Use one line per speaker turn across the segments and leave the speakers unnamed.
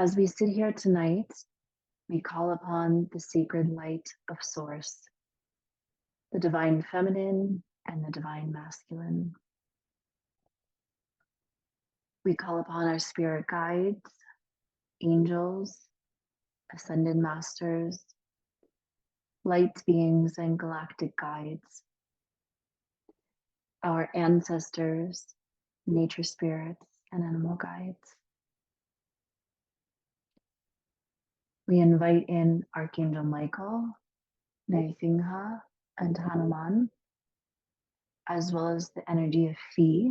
As we sit here tonight, we call upon the sacred light of Source, the divine feminine and the divine masculine. We call upon our spirit guides, angels, ascended masters, light beings, and galactic guides, our ancestors, nature spirits, and animal guides. We invite in Archangel Michael, Naisingha, and Hanuman, as well as the energy of Phi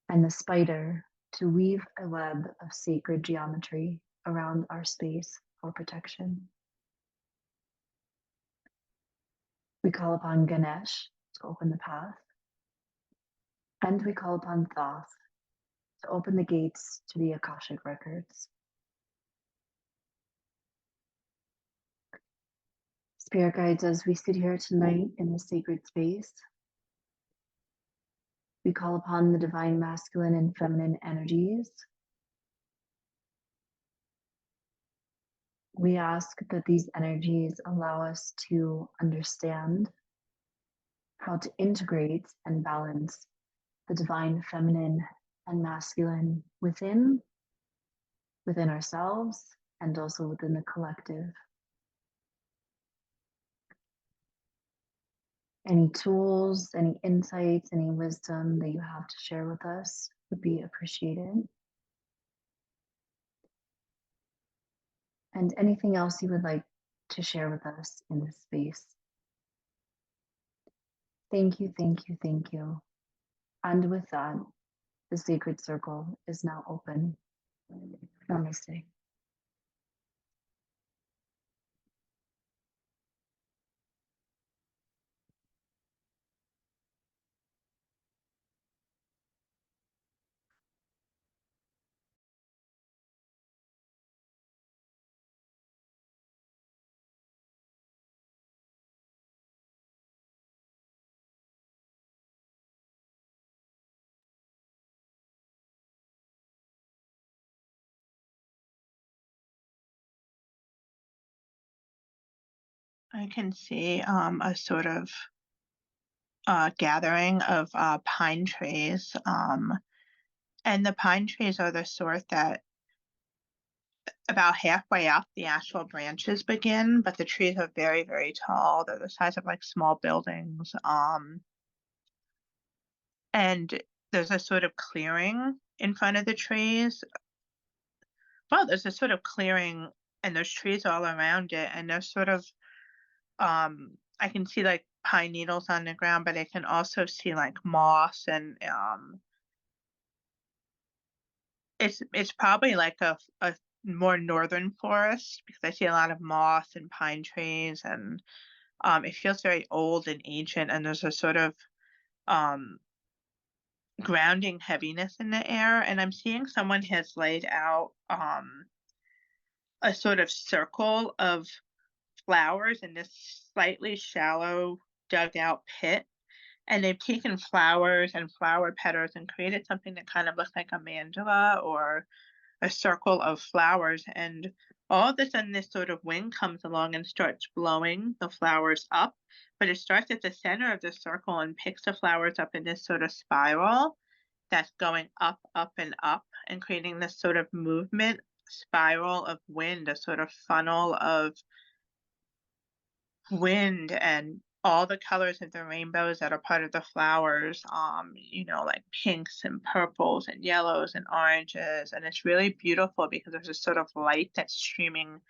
and the spider to weave a web of sacred geometry around our space for protection. We call upon Ganesh to open the path, and we call upon Thoth to open the gates to the Akashic records. Spirit guides, as we sit here tonight in the sacred space, we call upon the divine masculine and feminine energies. We ask that these energies allow us to understand how to integrate and balance the divine feminine and masculine within ourselves and also within the collective. Any tools, any insights, any wisdom that you have to share with us would be appreciated. And anything else you would like to share with us in this space. Thank you, thank you, thank you. And with that, the sacred circle is now open. Namaste.
I can see a sort of gathering of pine trees. And the pine trees are the sort that about halfway up the actual branches begin, but the trees are very, very tall. They're the size of like small buildings. And there's a sort of clearing in front of the trees. Well, there's a sort of clearing and there's trees all around it, and there's sort of I can see like pine needles on the ground, but I can also see like moss and it's probably like a more northern forest because I see a lot of moss and pine trees, and it feels very old and ancient, and there's a sort of grounding heaviness in the air, and I'm seeing someone has laid out a sort of circle of flowers in this slightly shallow dug out pit, and they've taken flowers and flower petals and created something that kind of looks like a mandala or a circle of flowers, and all of a sudden this sort of wind comes along and starts blowing the flowers up, but it starts at the center of the circle and picks the flowers up in this sort of spiral that's going up, and up, and creating this sort of movement spiral of wind, a sort of funnel of wind, and all the colors of the rainbows that are part of the flowers, like pinks and purples and yellows and oranges. And it's really beautiful because there's a sort of light that's streaming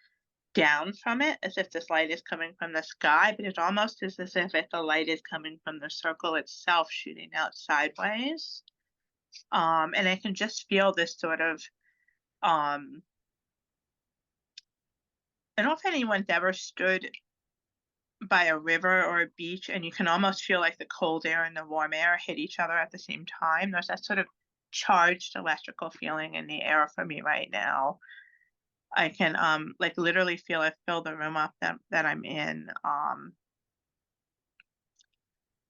down from it, as if this light is coming from the sky, but it almost is as if the light is coming from the circle itself, shooting out sideways. And I can just feel this sort of, I don't know if anyone's ever stood by a river or a beach and you can almost feel like the cold air and the warm air hit each other at the same time. There's that sort of charged electrical feeling in the air for me right now. I can like literally feel it fill the room up that I'm in.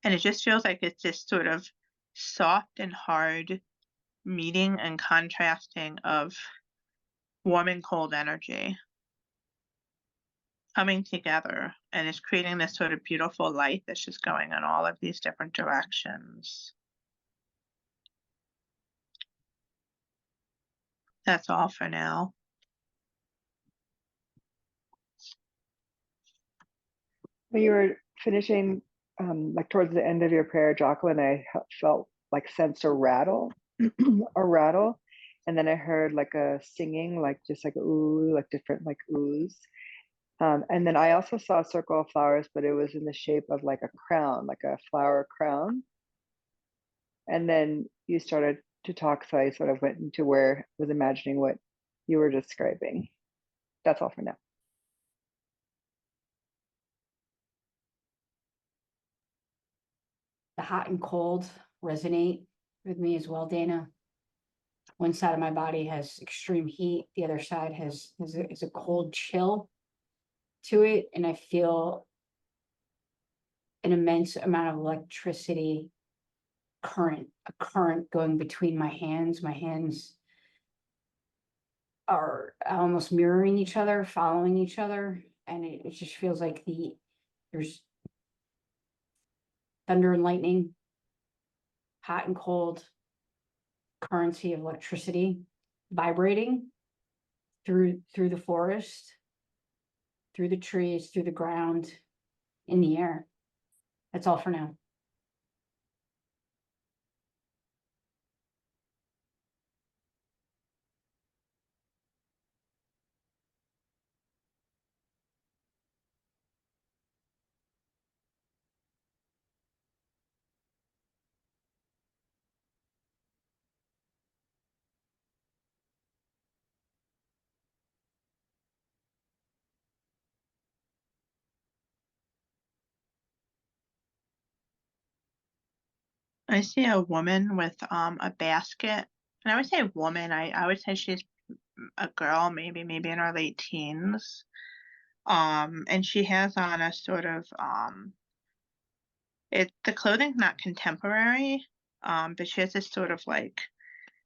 And it just feels like it's this sort of soft and hard meeting and contrasting of warm and cold energy coming together, and it's creating this sort of beautiful light that's just going in all of these different directions. That's all for now.
When you were finishing, like towards the end of your prayer, Jacqueline, I felt like sense a rattle, a rattle, and then I heard like a singing, like just like ooh, like different like oohs. And then I also saw a circle of flowers, but it was in the shape of like a crown, like a flower crown. And then you started to talk, so I sort of went into where I was imagining what you were describing. That's all for now.
The hot and cold resonate with me as well, Dana. One side of my body has extreme heat, the other side is a cold chill to it, and I feel an immense amount of electricity a current going between my hands. My hands are almost mirroring each other, following each other, and it just feels like there's thunder and lightning, hot and cold, currency of electricity vibrating through the forest, through the trees, through the ground, in the air. That's all for now.
I see a woman with a basket, and I would say woman. I would say she's a girl, maybe in her late teens. And she has on a sort of the clothing's not contemporary, but she has this sort of like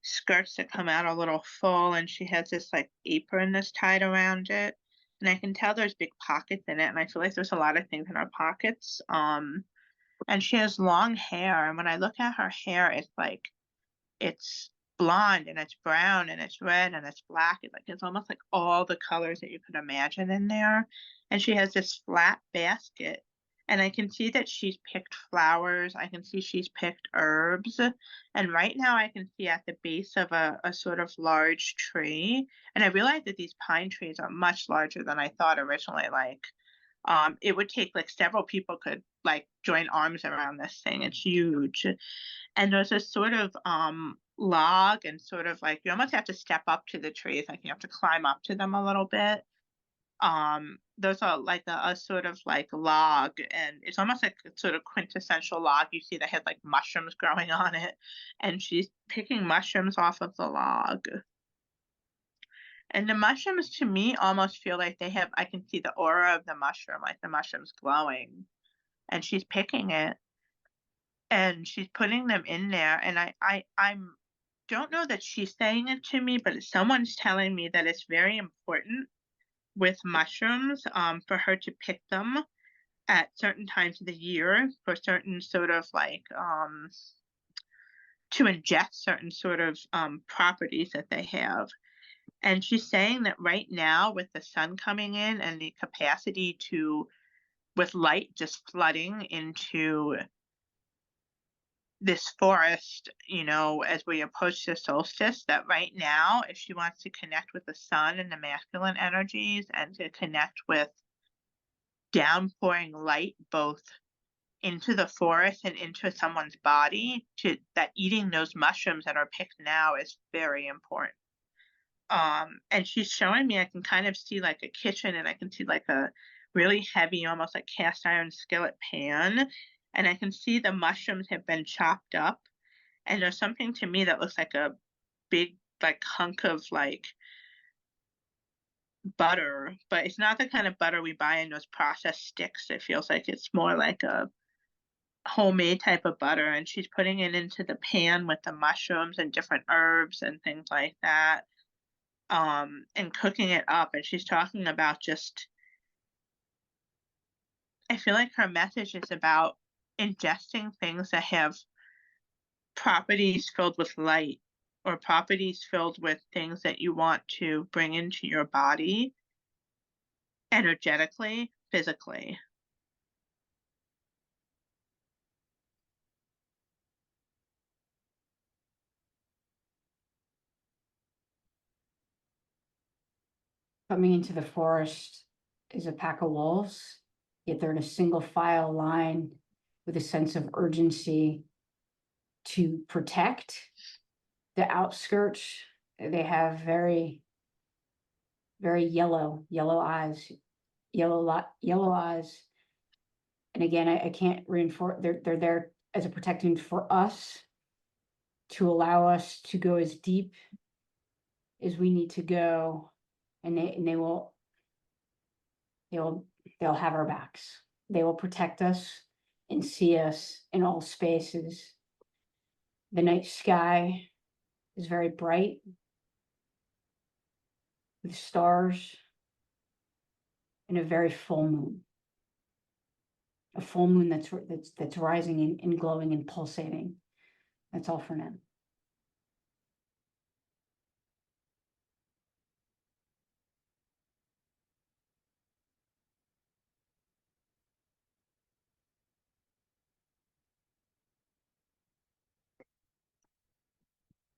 skirts that come out a little full, and she has this like apron that's tied around it. And I can tell there's big pockets in it, and I feel like there's a lot of things in her pockets. And she has long hair, and when I look at her hair, it's like it's blonde and it's brown and it's red and it's black. It's almost like all the colors that you could imagine in there. And she has this flat basket. And I can see that she's picked flowers. I can see she's picked herbs. And right now I can see at the base of a sort of large tree. And I realize that these pine trees are much larger than I thought originally. It would take like several people could like join arms around this thing. It's huge. And there's a sort of log, and sort of like you almost have to step up to the trees, like you have to climb up to them a little bit. There's like a sort of like log, and it's almost like a sort of quintessential log you see that has like mushrooms growing on it, and she's picking mushrooms off of the log. And the mushrooms to me almost feel like I can see the aura of the mushroom, like the mushroom's glowing, and she's picking it and she's putting them in there. And I'm don't know that she's saying it to me, but someone's telling me that it's very important with mushrooms, for her to pick them at certain times of the year for certain sort of like, to ingest certain sort of properties that they have. And she's saying that right now, with the sun coming in and the capacity with light just flooding into this forest, as we approach the solstice, that right now, if she wants to connect with the sun and the masculine energies and to connect with downpouring light both into the forest and into someone's body, that eating those mushrooms that are picked now is very important. And she's showing me, I can kind of see like a kitchen, and I can see like a really heavy, almost like cast iron skillet pan. And I can see the mushrooms have been chopped up. And there's something to me that looks like a big like hunk of like butter, but it's not the kind of butter we buy in those processed sticks. It feels like it's more like a homemade type of butter. And she's putting it into the pan with the mushrooms and different herbs and things like that. and cooking it up, and she's talking about just, I feel like her message is about ingesting things that have properties filled with light, or properties filled with things that you want to bring into your body energetically, physically.
Coming into the forest is a pack of wolves, yet they're in a single file line with a sense of urgency to protect the outskirts. They have very, very yellow eyes, yellow eyes. And again, I can't reinforce, they're there as a protecting for us, to allow us to go as deep as we need to go. And they'll have our backs. They will protect us and see us in all spaces. The night sky is very bright with stars and a very full moon. A full moon that's rising and glowing and pulsating. That's all for now.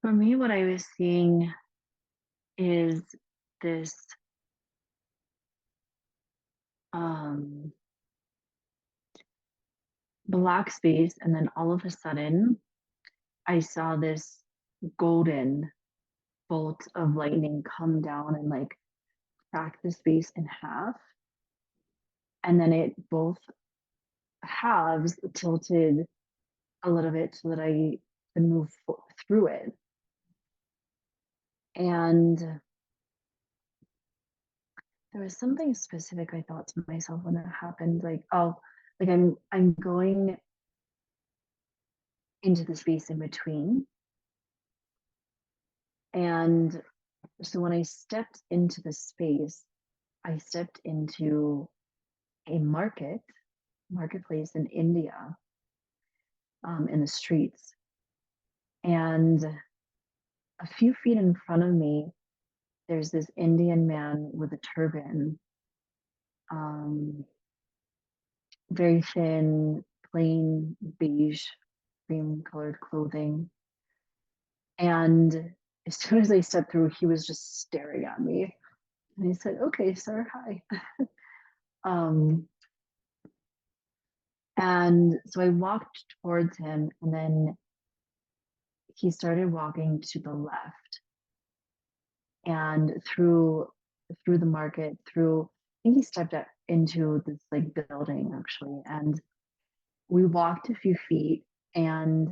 For me, what I was seeing is this black space, and then all of a sudden I saw this golden bolt of lightning come down and like crack the space in half, and then it both halves tilted a little bit so that I could move through it. And there was something specific I thought to myself when that happened, like, oh, like I'm going into the space in between. And so when I stepped into the space, I stepped into a marketplace in India, in the streets. And a few feet in front of me, there's this Indian man with a turban, very thin, plain beige, cream colored clothing. And as soon as I stepped through, he was just staring at me. And he said, "Okay, sir, hi." And so I walked towards him, and then he started walking to the left, and through the market, through, I think he stepped up into this like building actually, and we walked a few feet, and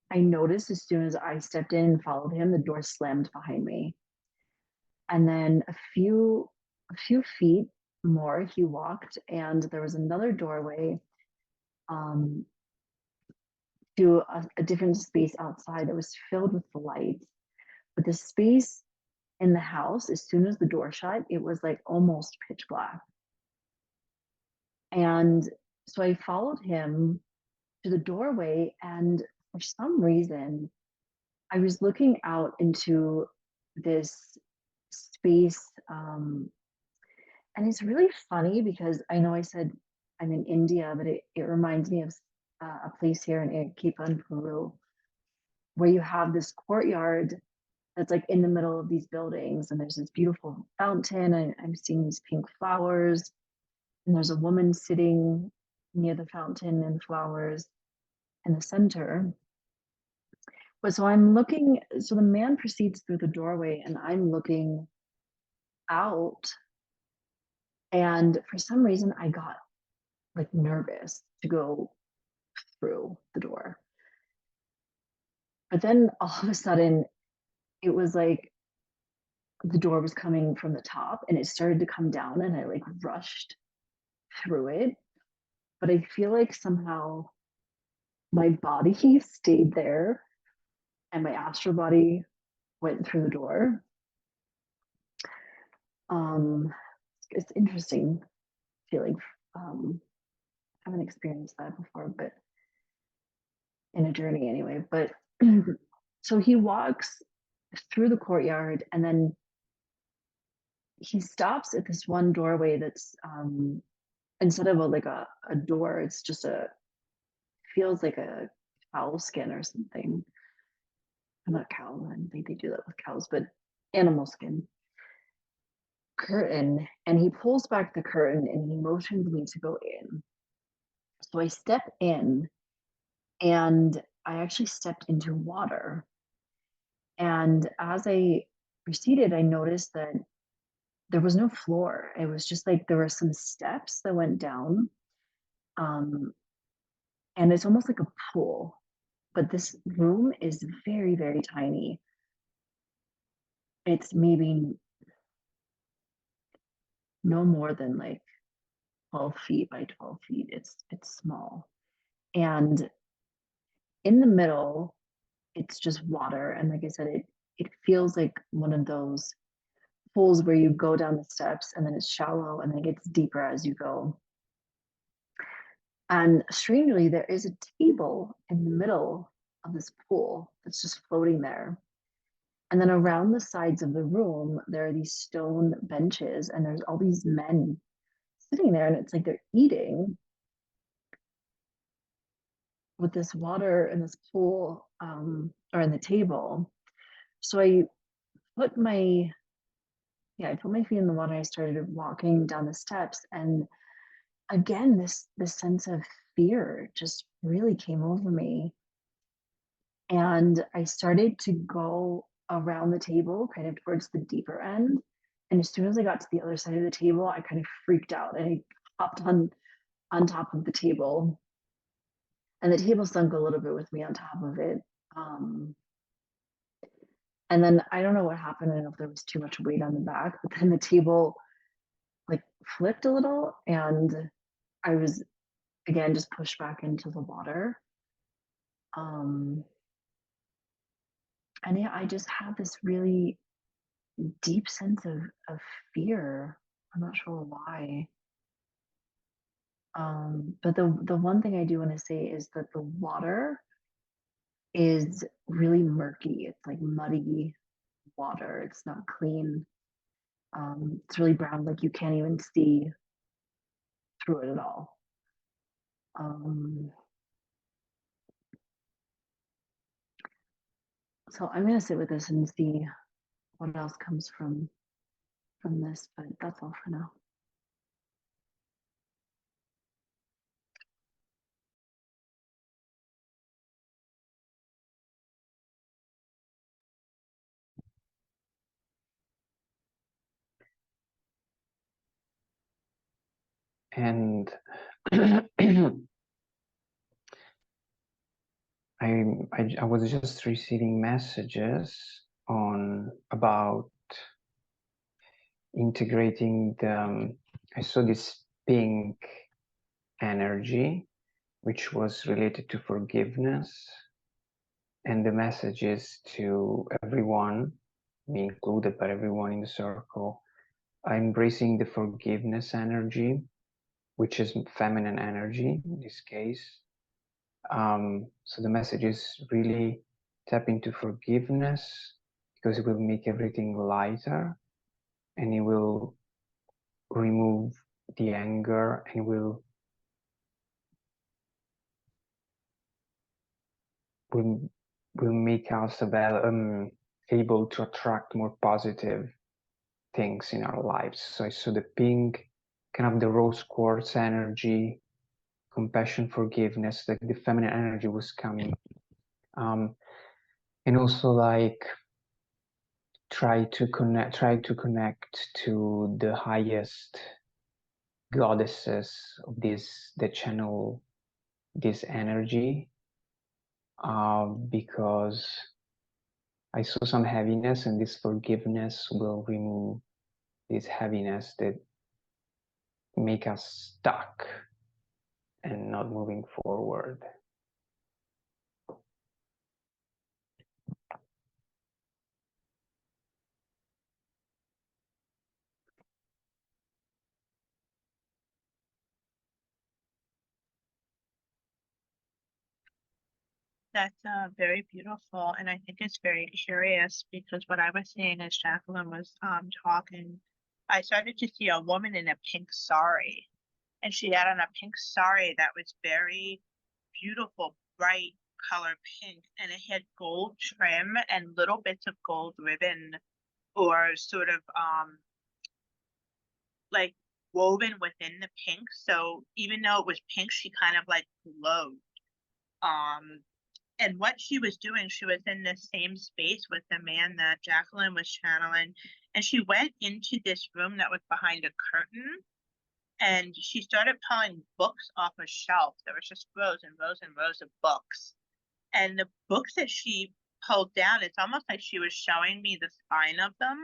I noticed as soon as I stepped in and followed him, the door slammed behind me. And then a few feet more he walked, and there was another doorway um, to a different space outside that was filled with light. But the space in the house, as soon as the door shut, it was like almost pitch black. And so I followed him to the doorway, and for some reason, I was looking out into this space. And it's really funny because I know I said I'm in India, but it reminds me of a place here in Arequipa in Peru, where you have this courtyard that's like in the middle of these buildings, and there's this beautiful fountain, and I'm seeing these pink flowers, and there's a woman sitting near the fountain and flowers in the center. But so I'm looking, so the man proceeds through the doorway, and I'm looking out, and for some reason I got like nervous to go through the door. But then all of a sudden, it was like the door was coming from the top, and it started to come down, and I like rushed through it. But I feel like somehow my body stayed there, and my astral body went through the door. Um, it's interesting feeling. I haven't experienced that before, but in a journey anyway. But so he walks through the courtyard, and then he stops at this one doorway that's instead of like a door, it's just a feels like a cow skin or something. Not cow, I don't think they do that with cows, but animal skin curtain. And he pulls back the curtain and he motions me to go in. So I step in, and I actually stepped into water. And as I proceeded, I noticed that there was no floor. It was just like there were some steps that went down. Um, and it's almost like a pool. But this room is very, very tiny. It's maybe no more than like 12 feet by 12 feet. It's small. And in the middle, it's just water. And like I said, it feels like one of those pools where you go down the steps and then it's shallow and then it gets deeper as you go. And strangely, there is a table in the middle of this pool that's just floating there. And then around the sides of the room, there are these stone benches, and there's all these men sitting there, and it's like they're eating with this water in this pool or in the table. So put my I put my feet in the water. I started walking down the steps, and again, this sense of fear just really came over me. And I started to go around the table, kind of towards the deeper end. And as soon as I got to the other side of the table, I kind of freaked out and I hopped on top of the table. And the table sunk a little bit with me on top of it. Um, and then I don't know what happened. I don't know if there was too much weight on the back, but then the table like flipped a little, and I was again just pushed back into the water. Um, and yeah, I just had this really deep sense of fear. I'm not sure why. But the one thing I do want to say is that the water is really murky. It's like muddy water. It's not clean. It's really brown, like you can't even see through it at all. So I'm gonna sit with this and see what else comes from this, but that's all for now.
And I was just receiving messages on about integrating the I saw this pink energy which was related to forgiveness, and the message is to everyone, me included, but everyone in the circle, embracing the forgiveness energy, which is feminine energy in this case. So the message is really tap into forgiveness, because it will make everything lighter, and it will remove the anger, and will make us able to attract more positive things in our lives. So I saw the pink, kind of the rose quartz energy, compassion, forgiveness, like the feminine energy was coming. And also like try to connect to the highest goddesses of this, that channel this energy, because I saw some heaviness, and this forgiveness will remove this heaviness that make us stuck and not moving forward.
That's very beautiful, and I think it's very curious because what I was saying as Jacqueline was talking, I started to see a woman in a pink sari, and she had on a pink sari that was very beautiful, bright color pink, and it had gold trim and little bits of gold ribbon or sort of like woven within the pink. So even though it was pink, she kind of like glowed. Um, and what she was doing, she was in the same space with the man that Jacqueline was channeling, and she went into this room that was behind a curtain, and she started pulling books off a shelf. There was just rows and rows and rows of books. And the books that she pulled down, it's almost like she was showing me the spine of them.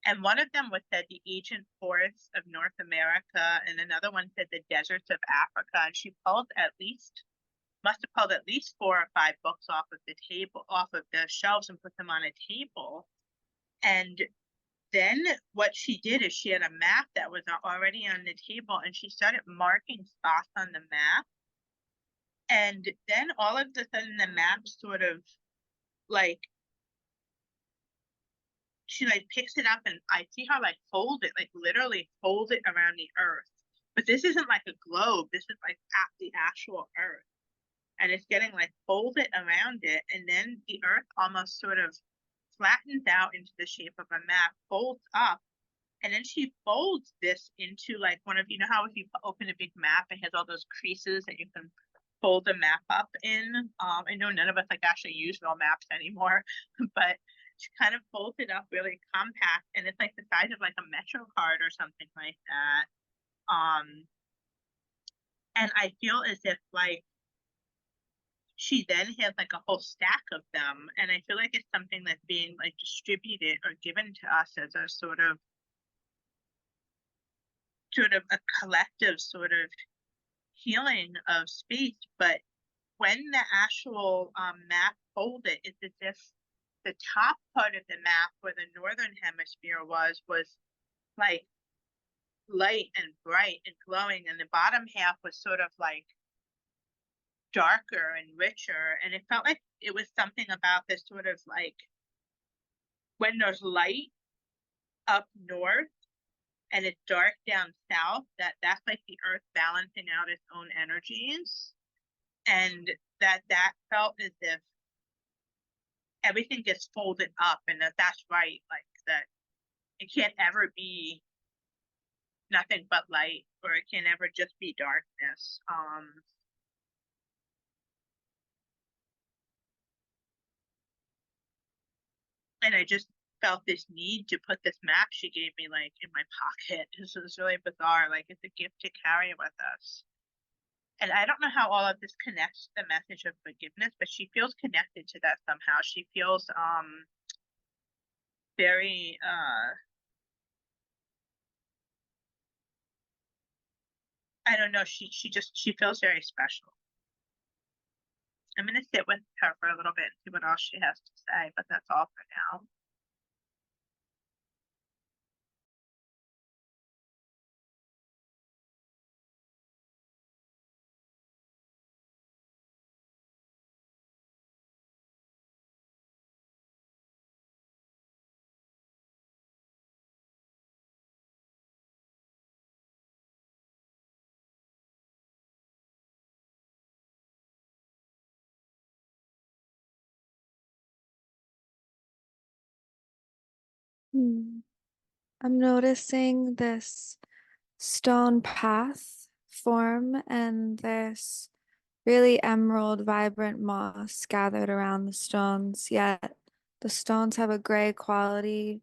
And one of them was said the ancient forests of North America, and another one said the deserts of Africa. And she must have pulled at least 4 or 5 books off of the table, off of the shelves, and put them on a table. And then what she did is she had a map that was already on the table, and she started marking spots on the map. And then all of a sudden the map sort of like, she like picks it up, and I see her like fold it, like literally fold it around the earth. But this isn't like a globe, this is like at the actual earth. And it's getting like folded around it, and then the earth almost sort of flattens out into the shape of a map, folds up, and then she folds this into like one of, you know how if you open a big map, it has all those creases that you can fold the map up in. I know none of us like actually use real maps anymore, but she kind of folds it up really compact, and it's like the size of like a Metro card or something like that. And I feel as if like she then has like a whole stack of them, and I feel like it's something that's being like distributed or given to us as a sort of a collective sort of healing of space. But when the actual map folded, it's as if the top part of the map where the northern hemisphere was like light and bright and glowing, and the bottom half was sort of like darker and richer. And it felt like it was something about this sort of like when there's light up north and it's dark down south, that's like the earth balancing out its own energies. And that felt as if everything gets folded up, and that's right, like that it can't ever be nothing but light, or it can never just be darkness. And I just felt this need to put this map she gave me like in my pocket. This was really bizarre. Like it's a gift to carry with us. And I don't know how all of this connects to the message of forgiveness, but she feels connected to that somehow. She feels very I don't know, she feels very special. I'm gonna sit with her for a little bit and see what else she has to say, but that's all for now.
I'm noticing this stone path form and this really emerald, vibrant moss gathered around the stones, yet the stones have a gray quality.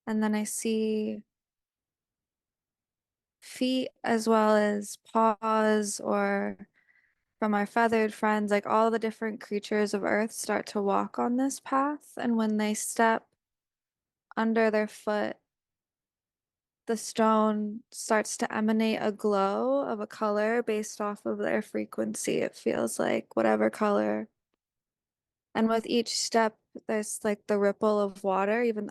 And then I see feet as well as paws, or from our feathered friends, like all the different creatures of earth start to walk on this path. And when they step under their foot, the stone starts to emanate a glow of a color based off of their frequency. It feels like whatever color. And with each step, there's like the ripple of water, even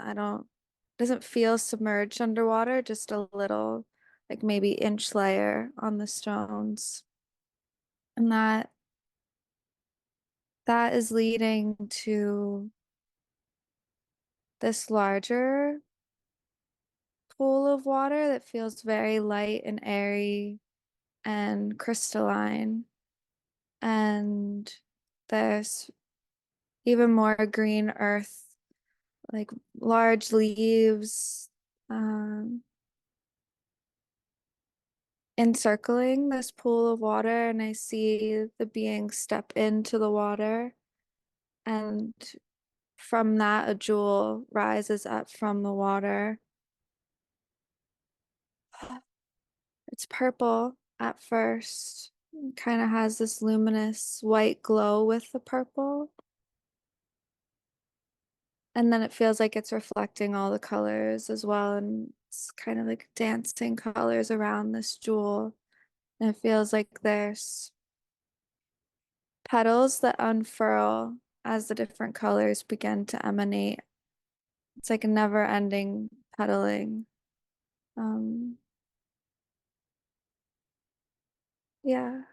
doesn't feel submerged underwater, just a little, like maybe inch layer on the stones. And that that is leading to this larger pool of water that feels very light and airy and crystalline. And there's even more green earth, like large leaves, encircling this pool of water. And I see the being step into the water, and from that, a jewel rises up from the water. It's purple at first, kind of has this luminous white glow with the purple. And then it feels like it's reflecting all the colors as well. And it's kind of like dancing colors around this jewel. And it feels like there's petals that unfurl as the different colors begin to emanate. It's like a never ending petaling. Yeah,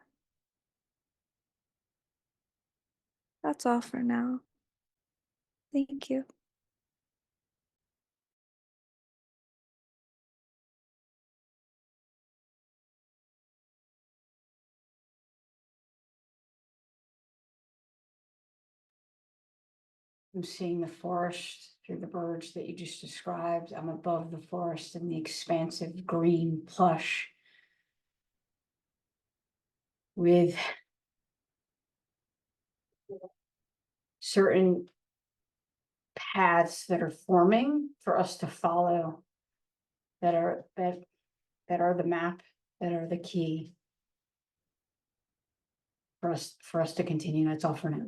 that's all for now. Thank you.
I'm seeing the forest through the birds that you just described. I'm above the forest and the expansive green plush with certain paths that are forming for us to follow, that are the map, that are the key for us to continue. That's all for now.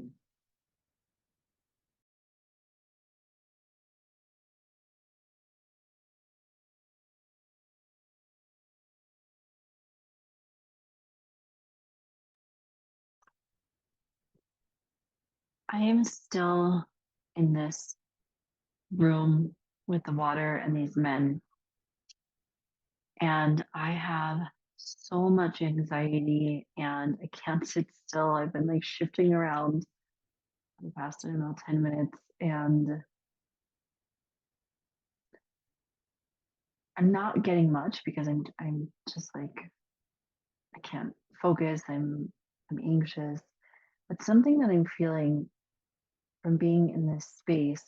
I am still in this room with the water and these men. And I have so much anxiety and I can't sit still. I've been like shifting around for the past, I don't know, 10 minutes. And I'm not getting much because I'm just like, I can't focus. I'm anxious. But something that I'm feeling from being in this space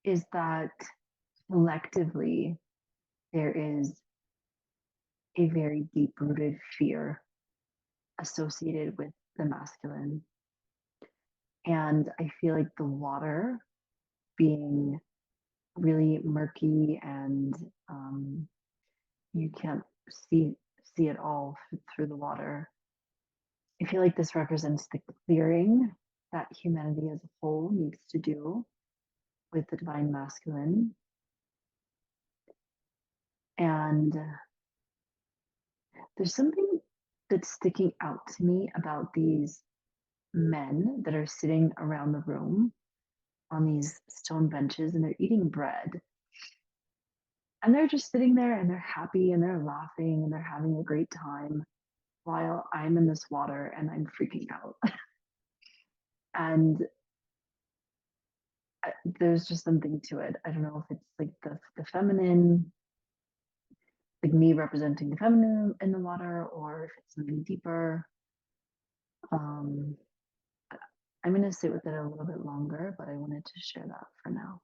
is that collectively there is a very deep rooted fear associated with the masculine. And I feel like the water being really murky and you can't see it all through the water. I feel like this represents the clearing that humanity as a whole needs to do with the divine masculine. And there's something that's sticking out to me about these men that are sitting around the room on these stone benches and they're eating bread. And they're just sitting there and they're happy and they're laughing and they're having a great time while I'm in this water and I'm freaking out. And there's just something to it. I don't know if it's like the feminine, like me representing the feminine in the water, or if it's something deeper. I'm going to sit with it a little bit longer, but I wanted to share that for now.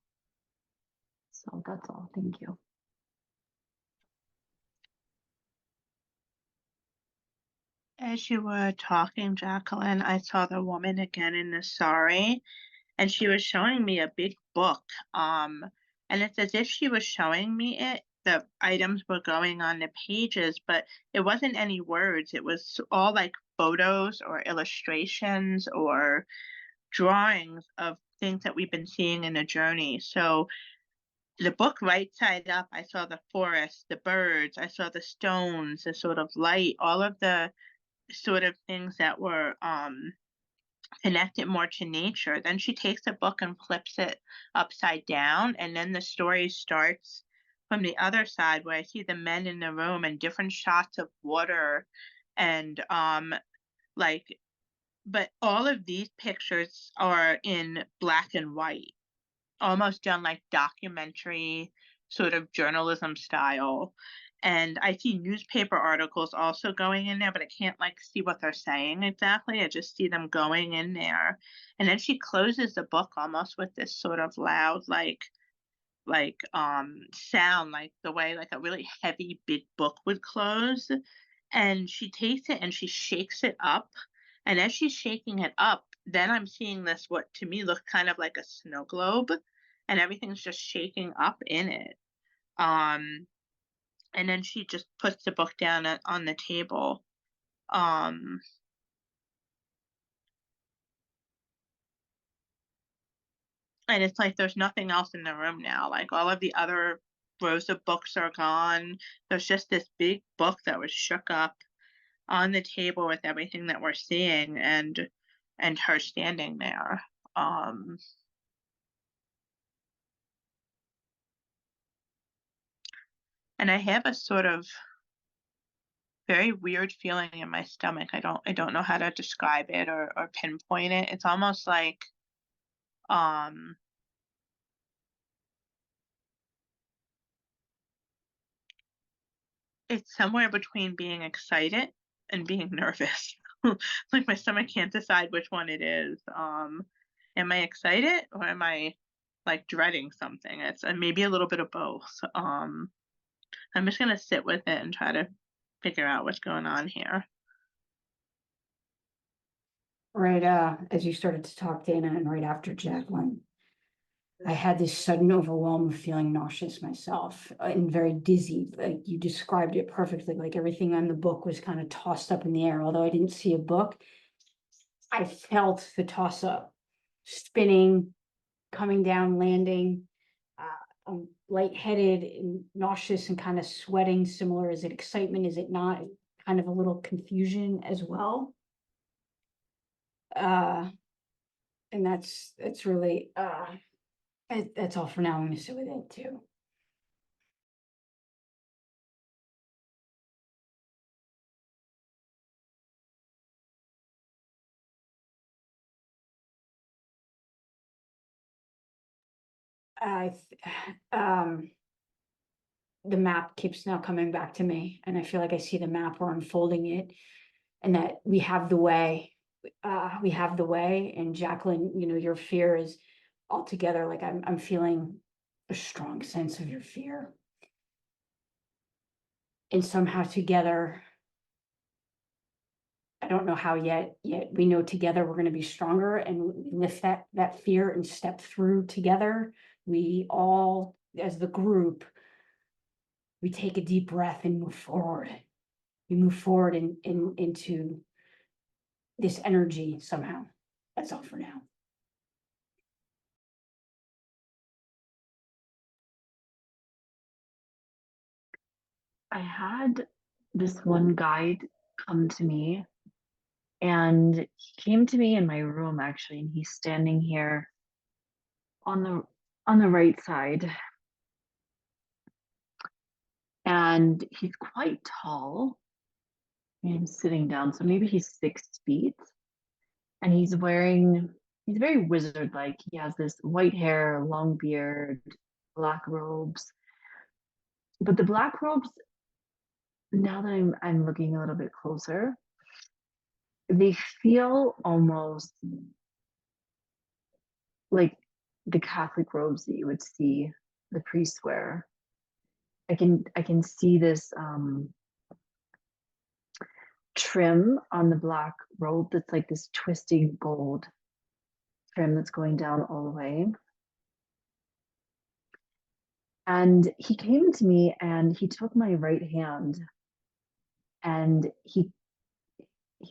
So that's all. Thank you.
As you were talking, Jacqueline, I saw the woman again in the sari, and she was showing me a big book. And it's as if she was showing me it. The items were going on the pages, but it wasn't any words. It was all like photos or illustrations or drawings of things that we've been seeing in the journey. So the book right side up, I saw the forest, the birds, I saw the stones, the sort of light, all of the sort of things that were connected more to nature. Then she takes the book and flips it upside down, and then the story starts from the other side where I see the men in the room and different shots of water and like but all of these pictures are in black and white, almost done like documentary sort of journalism style. And I see newspaper articles also going in there, but I can't like see what they're saying exactly. I just see them going in there. And then she closes the book almost with this sort of loud sound, like the way like a really heavy big book would close. And she takes it and she shakes it up. And as she's shaking it up, then I'm seeing this, what to me looked kind of like a snow globe, and everything's just shaking up in it. And then she just puts the book down on the table. Um, and it's like there's nothing else in the room now. Like all of the other rows of books are gone. There's just this big book that was shook up on the table with everything that we're seeing, and her standing there. And I have a sort of very weird feeling in my stomach. I don't know how to describe it or pinpoint it. It's almost like it's somewhere between being excited and being nervous. Like my stomach can't decide which one it is. Am I excited or am I like dreading something? It's maybe a little bit of both. I'm just gonna sit with it and try to figure out what's going on here.
Right, as you started to talk, Dana, and right after Jacqueline, I had this sudden overwhelm of feeling nauseous myself and very dizzy. Like you described it perfectly, like everything on the book was kind of tossed up in the air. Although I didn't see a book, I felt the toss up, spinning, coming down, landing. I'm lightheaded and nauseous and kind of sweating, similar. Is it excitement? Is it not? Kind of a little confusion as well. And that's really that's all for now. I'm gonna sit with it too. I the map keeps now coming back to me, and I feel like I see the map or unfolding it, and that we have the way. We have the way, and Jacqueline, you know, your fear is altogether like I'm feeling a strong sense of your fear, and somehow together, I don't know how yet we know together we're going to be stronger, and we lift that fear and step through together. We all, as the group, we take a deep breath and move forward. We move forward into this energy somehow. That's all for now.
I had this one guide come to me, and he came to me in my room actually, and he's standing here on the right side. And he's quite tall. I'm sitting down, so maybe he's 6 feet. And he's very wizard-like. He has this white hair, long beard, black robes. But the black robes, now that I'm looking a little bit closer, they feel almost like the Catholic robes that you would see the priests wear. I can see this trim on the black robe that's like this twisting gold trim that's going down all the way. And he came to me and he took my right hand and he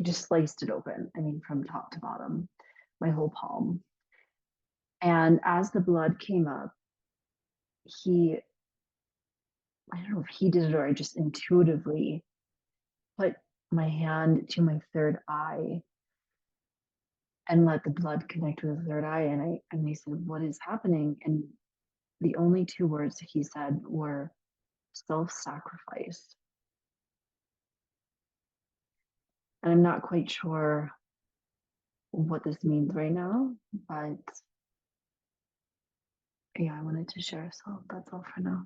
just sliced it open. I mean, from top to bottom, my whole palm. And as the blood came up, I don't know if he did it or I just intuitively put my hand to my third eye and let the blood connect with the third eye. And I said, "What is happening?" And the only 2 words he said were self-sacrifice. And I'm not quite sure what this means right now, but yeah, I wanted to share, so that's all for now.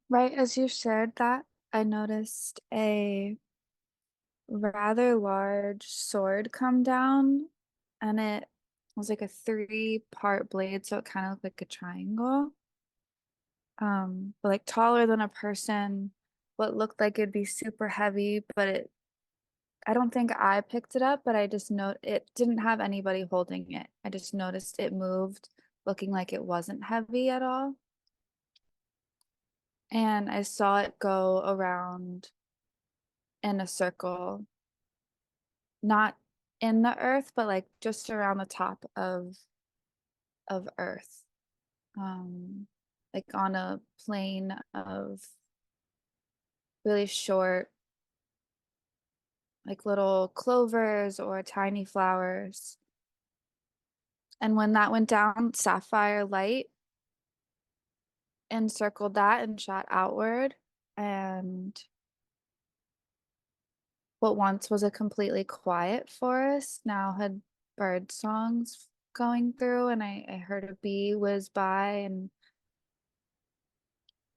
Right as you shared that, I noticed a rather large sword come down, and it was like a three-part blade, so it kind of looked like a triangle. But like taller than a person, what looked like it'd be super heavy, but I don't think I picked it up, but I just know it didn't have anybody holding it. I just noticed it moved, looking like it wasn't heavy at all. And I saw it go around in a circle, not in the earth, but like just around the top of earth. Like on a plane of really short, like little clovers or tiny flowers. And when that went down, sapphire light encircled that and shot outward. And what once was a completely quiet forest now had bird songs going through, and I heard a bee whiz by, and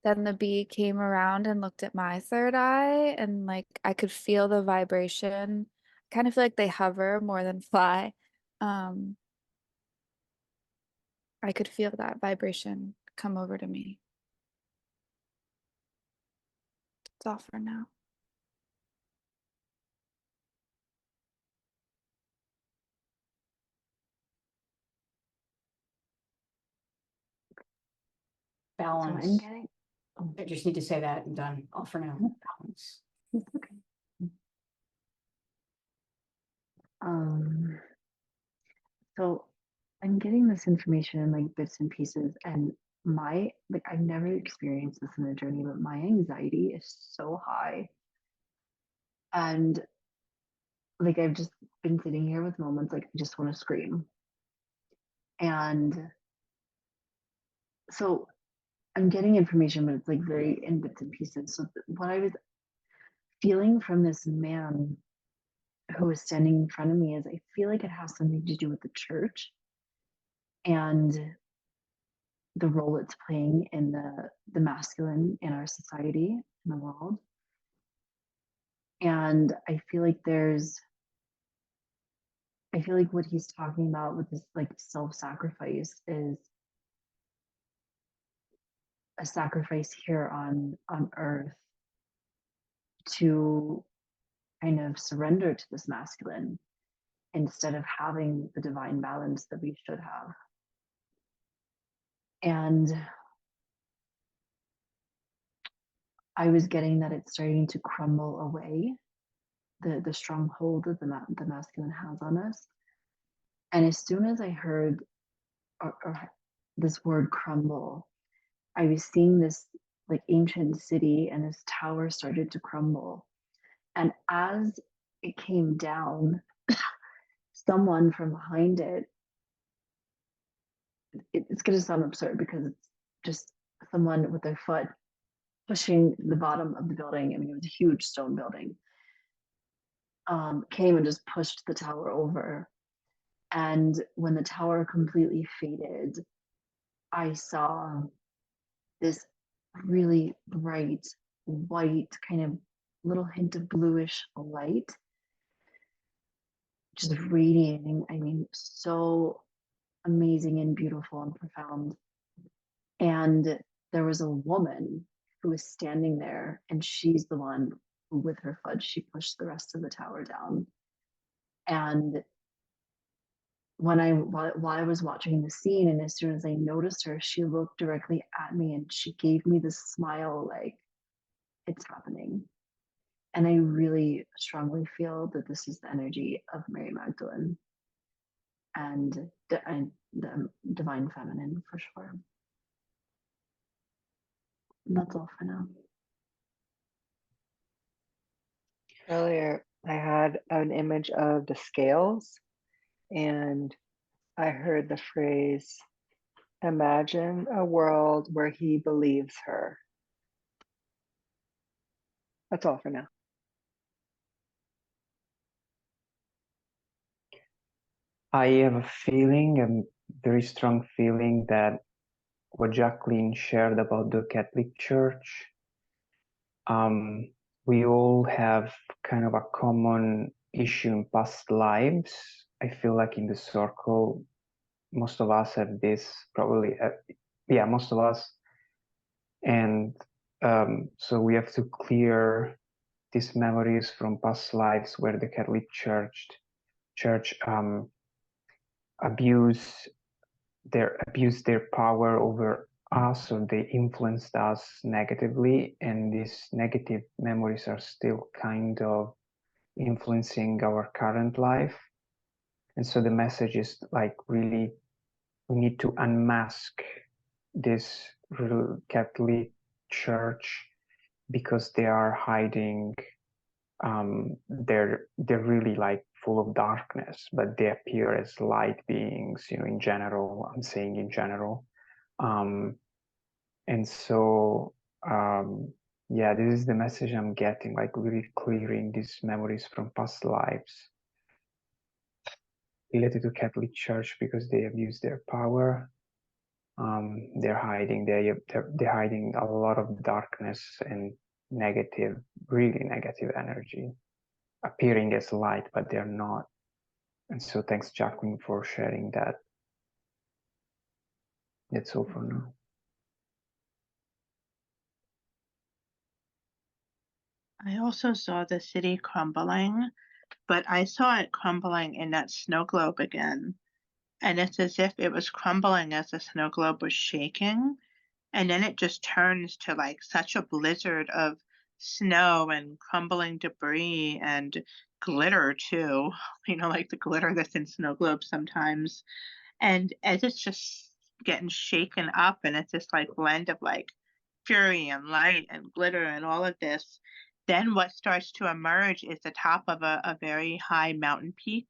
then the bee came around and looked at my third eye, and like I could feel the vibration. Kind of feel like they hover more than fly. Um, I could feel that vibration come over to me. That's all for now.
So I'm
Balance.
getting, oh,
I just need to say that and done. All for now. Balance.
it's okay. Um, so I'm getting this information in like bits and pieces, and my like I've never experienced this in a journey, but my anxiety is so high. And like I've just been sitting here with moments like I just want to scream. And so I'm getting information, but it's like very in bits and pieces. So what I was feeling from this man who was standing in front of me is I feel like it has something to do with the church and the role it's playing in the masculine in our society, in the world. And I feel like what he's talking about with this like self-sacrifice is a sacrifice here on earth to kind of surrender to this masculine instead of having the divine balance that we should have. And I was getting that it's starting to crumble away, the stronghold that the masculine has on us. And as soon as I heard or this word crumble, I was seeing this like ancient city, and this tower started to crumble. And as it came down, someone from behind it's going to sound absurd because it's just someone with their foot pushing the bottom of the building. I mean, it was a huge stone building. Came and just pushed the tower over. And when the tower completely faded, I saw this really bright white, kind of little hint of bluish light just radiating. I mean, so amazing and beautiful and profound. And there was a woman who was standing there, and she's the one who, with her foot, she pushed the rest of the tower down. And while I was watching the scene, and as soon as I noticed her, she looked directly at me and she gave me this smile like, it's happening. And I really strongly feel that this is the energy of Mary Magdalene and the divine feminine for sure. And that's all for now.
Earlier, I had an image of the scales, and I heard the phrase, imagine a world where he believes her. That's all for now.
I have a feeling, a very strong feeling, that what Jacqueline shared about the Catholic Church, we all have kind of a common issue in past lives. I feel like in the circle, most of us have this, probably, yeah, most of us. And so we have to clear these memories from past lives where the Catholic Church abuse their power over us, or they influenced us negatively, and these negative memories are still kind of influencing our current life. And so the message is like, really, we need to unmask this Catholic Church, because they are hiding, they're really like full of darkness, but they appear as light beings, in general. I'm saying in general. And so yeah, this is the message I'm getting, like really clearing these memories from past lives related to Catholic Church, because they abuse their power. They're hiding a lot of darkness and negative, really negative energy, appearing as light, but they're not. And so thanks, Jacqueline, for sharing that. That's all for now.
I also saw the city crumbling, but I saw it crumbling in that snow globe again. And it's as if it was crumbling as the snow globe was shaking. And then it just turns to like such a blizzard of snow and crumbling debris and glitter too, like the glitter that's in snow globes sometimes. And as it's just getting shaken up, and it's this like blend of like fury and light and glitter and all of this, then what starts to emerge is the top of a very high mountain peak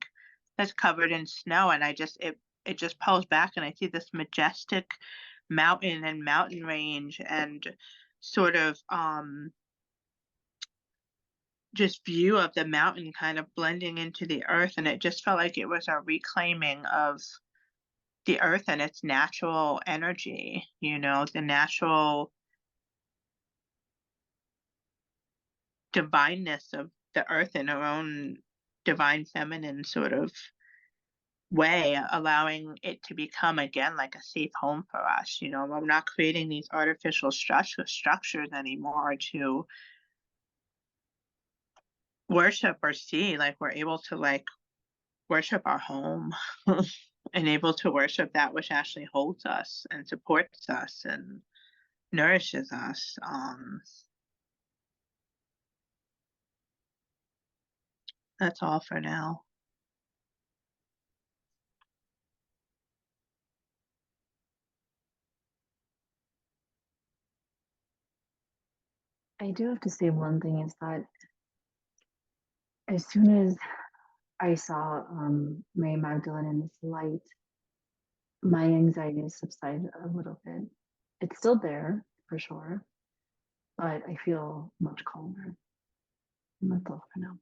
that's covered in snow. And it just pulls back, and I see this majestic mountain and mountain range, and sort of just view of the mountain kind of blending into the earth. And it just felt like it was a reclaiming of the earth and its natural energy, the natural divineness of the earth in her own divine feminine sort of way, allowing it to become again like a safe home for us. We're not creating these artificial structures anymore to worship or see. Like, we're able to like worship our home and able to worship that which actually holds us and supports us and nourishes us. That's all for now.
I do have to say one thing is that as soon as I saw Mary Magdalene in this light, my anxiety subsided a little bit. It's still there for sure, but I feel much calmer. And that's all for now.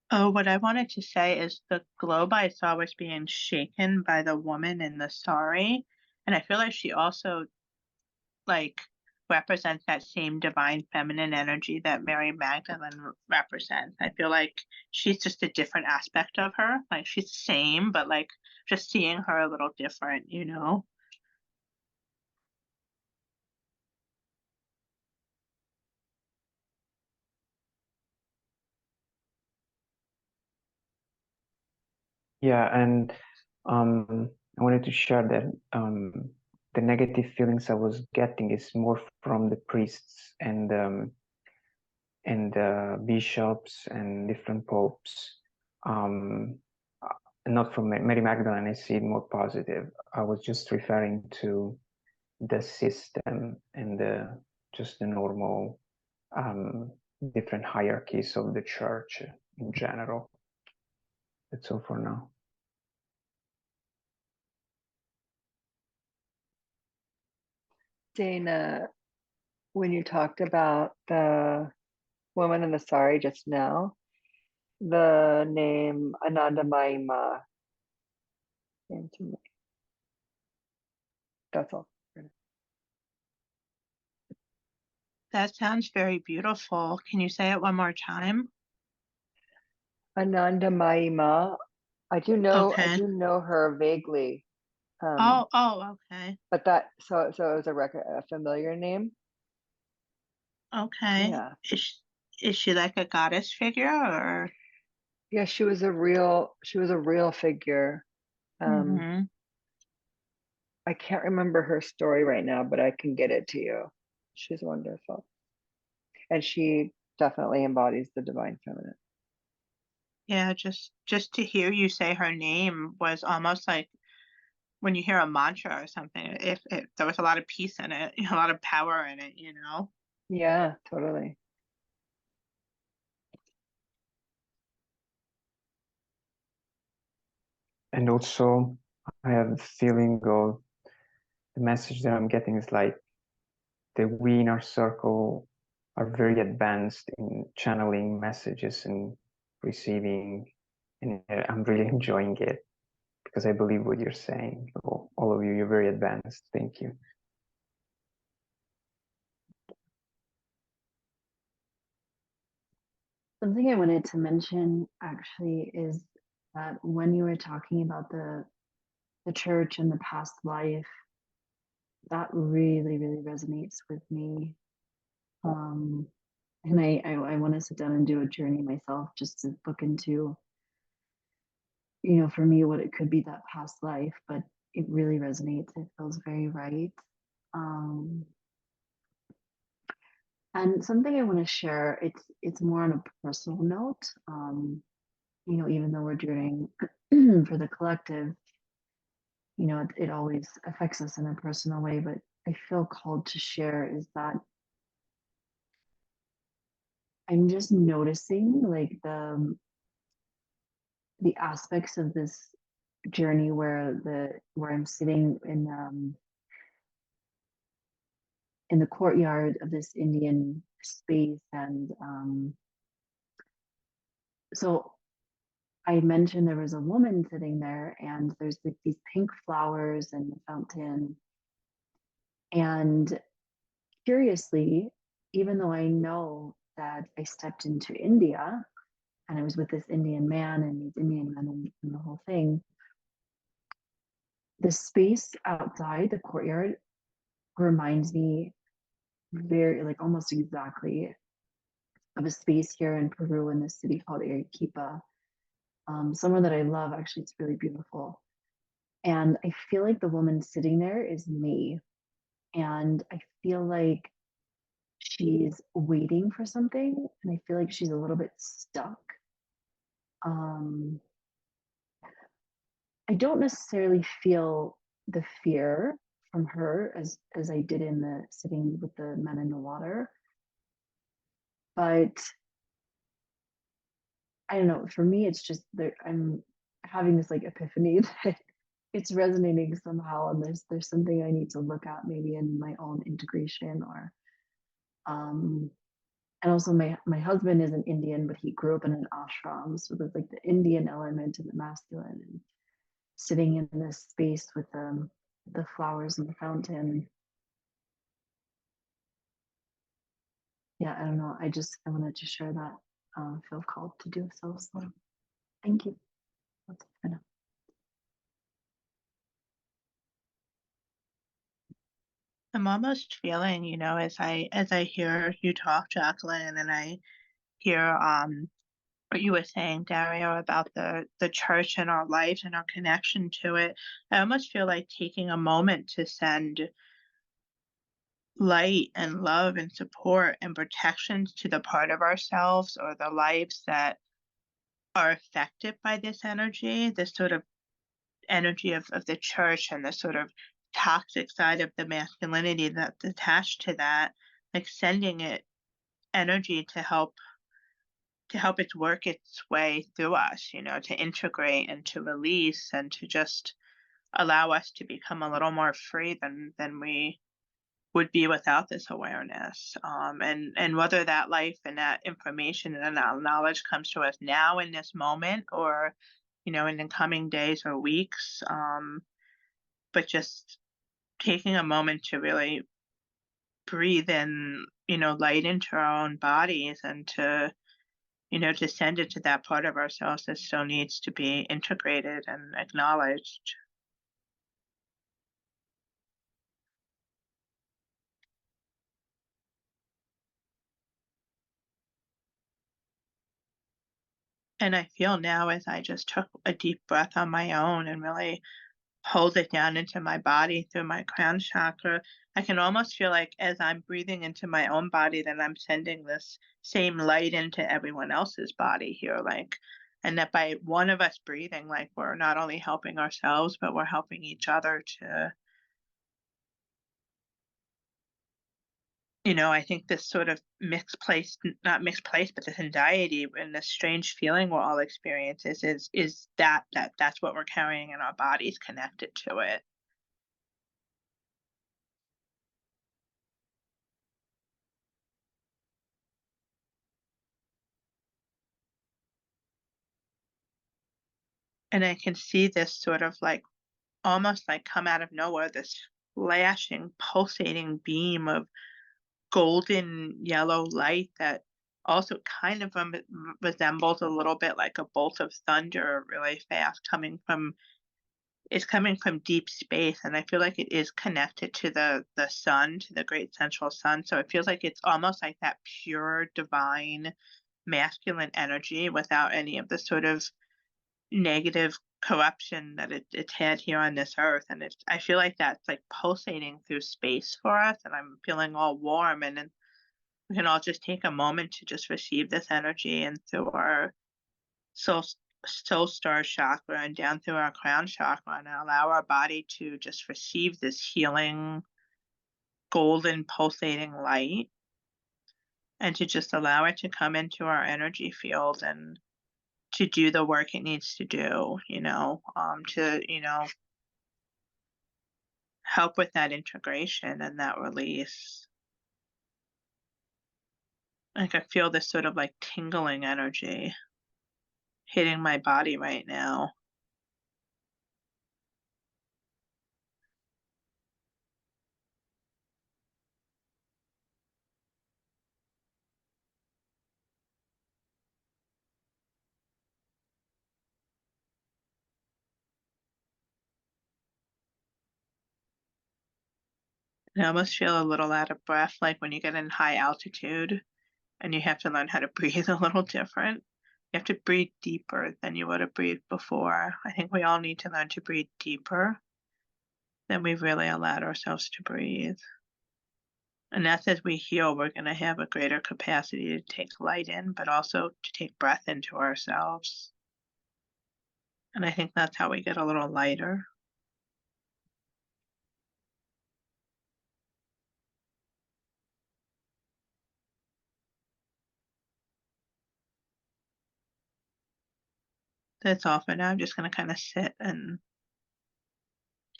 Oh, what I wanted to say is the globe I saw was being shaken by the woman in the sari. And I feel like she also like represents that same divine feminine energy that Mary Magdalene represents. I feel like she's just a different aspect of her. Like, she's the same, but like just seeing her a little different.
Yeah, and I wanted to share that the negative feelings I was getting is more from the priests and bishops and different popes. not from Mary Magdalene, I see it more positive. I was just referring to the system and just the normal different hierarchies of the church in general. That's all for now.
Dana, when you talked about the woman in the sari just now, the name Anandamaima came to me. That's all.
That sounds very beautiful. Can you say it one more time?
Anandamaima. I do
Okay.
know her vaguely.
Okay.
But that so it was a familiar name.
Okay.
Yeah.
Is she like a goddess figure or?
Yeah, she was a real figure.
Mm-hmm.
I can't remember her story right now, but I can get it to you. She's wonderful. And she definitely embodies the divine feminine.
Yeah, just to hear you say her name was almost like when you hear a mantra or something, if there was a lot of peace in it, a lot of power in it, you know?
Yeah, totally.
And also, I have the feeling of the message that I'm getting is like that we in our circle are very advanced in channeling messages and receiving, and I'm really enjoying it because I believe what you're saying. All of you, you're very advanced. Thank you.
Something I wanted to mention actually is that when you were talking about the church and the past life, that really, really resonates with me. And I want to sit down and do a journey myself just to look into, for me, what it could be that past life, but it really resonates. It feels very right. And something I want to share, it's more on a personal note. Even though we're journeying for the collective, it always affects us in a personal way, but I feel called to share is that I'm just noticing like the aspects of this journey where I'm sitting in the courtyard of this Indian space, and so I mentioned there was a woman sitting there, and there's like these pink flowers and the fountain. And curiously, even though I know that I stepped into India and I was with this Indian man and these Indian men and the whole thing, the space outside the courtyard reminds me very, like almost exactly of a space here in Peru in this city called Arequipa. Somewhere that I love, actually, it's really beautiful. And I feel like the woman sitting there is me. And I feel like she's waiting for something. And I feel like she's a little bit stuck. I don't necessarily feel the fear from her as I did in the sitting with the men in the water. But I don't know, for me, it's just that I'm having this like epiphany that it's resonating somehow, and there's something I need to look at maybe in my own integration, or and also my husband is an Indian, but he grew up in an ashram, so there's like the Indian element and the masculine, and sitting in this space with the flowers and the fountain. Yeah, I don't know. I wanted to share that. Feel called to do so. So thank you. That's it for now.
I'm almost feeling, as I hear you talk, Jacqueline, and I hear what you were saying, Dario, about the church and our lives and our connection to it. I almost feel like taking a moment to send light and love and support and protection to the part of ourselves or the lives that are affected by this energy, this sort of energy of the church and the sort of toxic side of the masculinity that's attached to that, like sending it energy to help it work its way through us, you know, to integrate and to release and to just allow us to become a little more free than we would be without this awareness. And whether that life and that information and that knowledge comes to us now in this moment or, you know, in the coming days or weeks, but just taking a moment to really breathe in, you know, light into our own bodies and to, you know, to send it to that part of ourselves that still needs to be integrated and acknowledged. And I feel now as I just took a deep breath on my own and really hold it down into my body through my crown chakra, I can almost feel like as I'm breathing into my own body, that I'm sending this same light into everyone else's body here, like, and that by one of us breathing, like we're not only helping ourselves, but we're helping each other to, you know, I think this sort of not mixed place, but this anxiety and this strange feeling we're all experiencing is that's what we're carrying in our bodies connected to it. And I can see this sort of like almost like come out of nowhere, this flashing, pulsating beam of golden yellow light that also kind of resembles a little bit like a bolt of thunder really fast coming from deep space, and I feel like it is connected to the sun, to the great central sun. So it feels like it's almost like that pure divine masculine energy without any of the sort of negative corruption that it's had here on this earth. And I feel like that's like pulsating through space for us, and I'm feeling all warm, and then we can all just take a moment to just receive this energy and through our soul soul star chakra and down through our crown chakra and allow our body to just receive this healing golden pulsating light and to just allow it to come into our energy field and to do the work it needs to do, you know, to, you know, help with that integration and that release. Like I feel this sort of like tingling energy hitting my body right now. I almost feel a little out of breath, like when you get in high altitude and you have to learn how to breathe a little different. You have to breathe deeper than you would have breathed before. I think we all need to learn to breathe deeper than we've really allowed ourselves to breathe. And that's as we heal, we're going to have a greater capacity to take light in, but also to take breath into ourselves. And I think that's how we get a little lighter. That's all for now. I'm just going to kind of sit and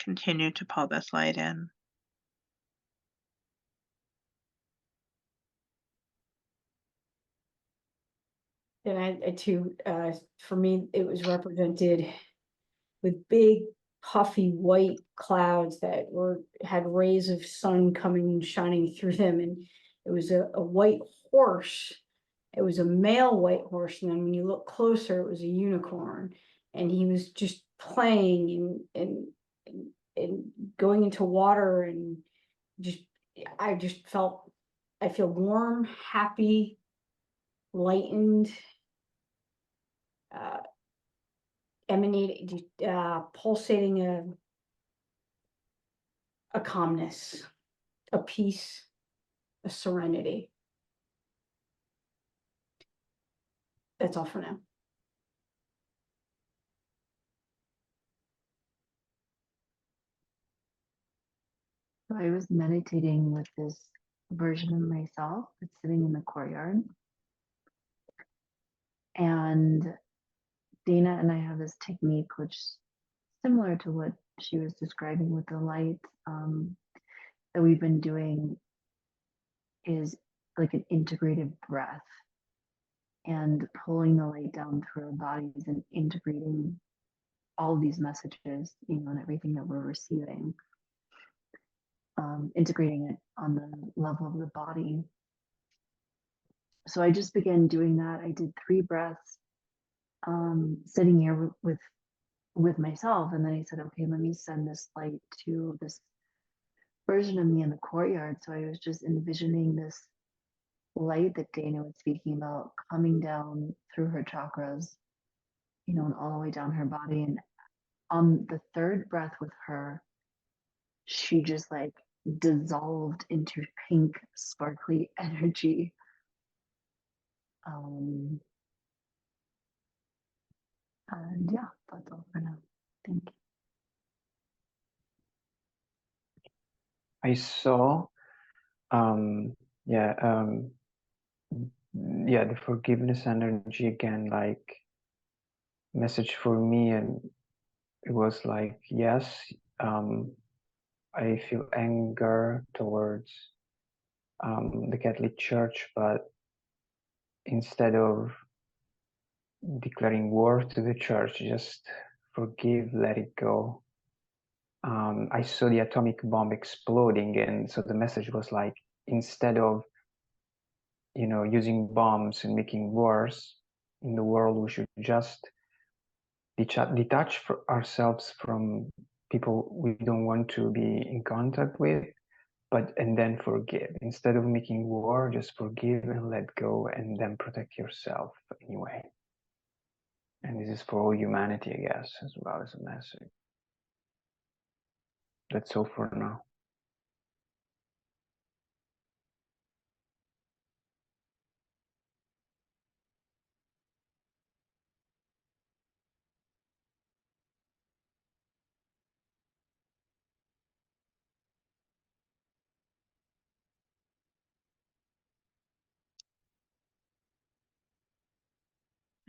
continue to pull this light in.
And I too, for me, it was represented with big puffy white clouds that had rays of sun coming shining through them, and it was a white horse. It was a male white horse, and then when you look closer, it was a unicorn, and he was just playing and going into water, and just I feel warm, happy, lightened, emanating, pulsating a calmness, a peace, a serenity. That's all for now.
So I was meditating with this version of myself that's sitting in the courtyard. And Dana and I have this technique, which is similar to what she was describing with the light, that we've been doing, is like an integrated breath and pulling the light down through our bodies and integrating all of these messages, and everything that we're receiving, integrating it on the level of the body. So I just began doing that. I did 3 breaths, sitting here with myself, and then I said, okay, let me send this light to this version of me in the courtyard. So I was just envisioning this light that Dana was speaking about coming down through her chakras, and all the way down her body. And on the 3rd breath with her, she just like dissolved into pink, sparkly energy. And yeah, that's all for now. Thank you.
I saw, yeah, the forgiveness energy again, like message for me, and it was like, yes, I feel anger towards the Catholic Church, but instead of declaring war to the church, just forgive, let it go. I saw the atomic bomb exploding, and so the message was like, instead of using bombs and making wars in the world, we should just detach ourselves from people we don't want to be in contact with, and then forgive. Instead of making war, just forgive and let go, and then protect yourself anyway. And this is for all humanity, I guess, as well as a message. That's all for now.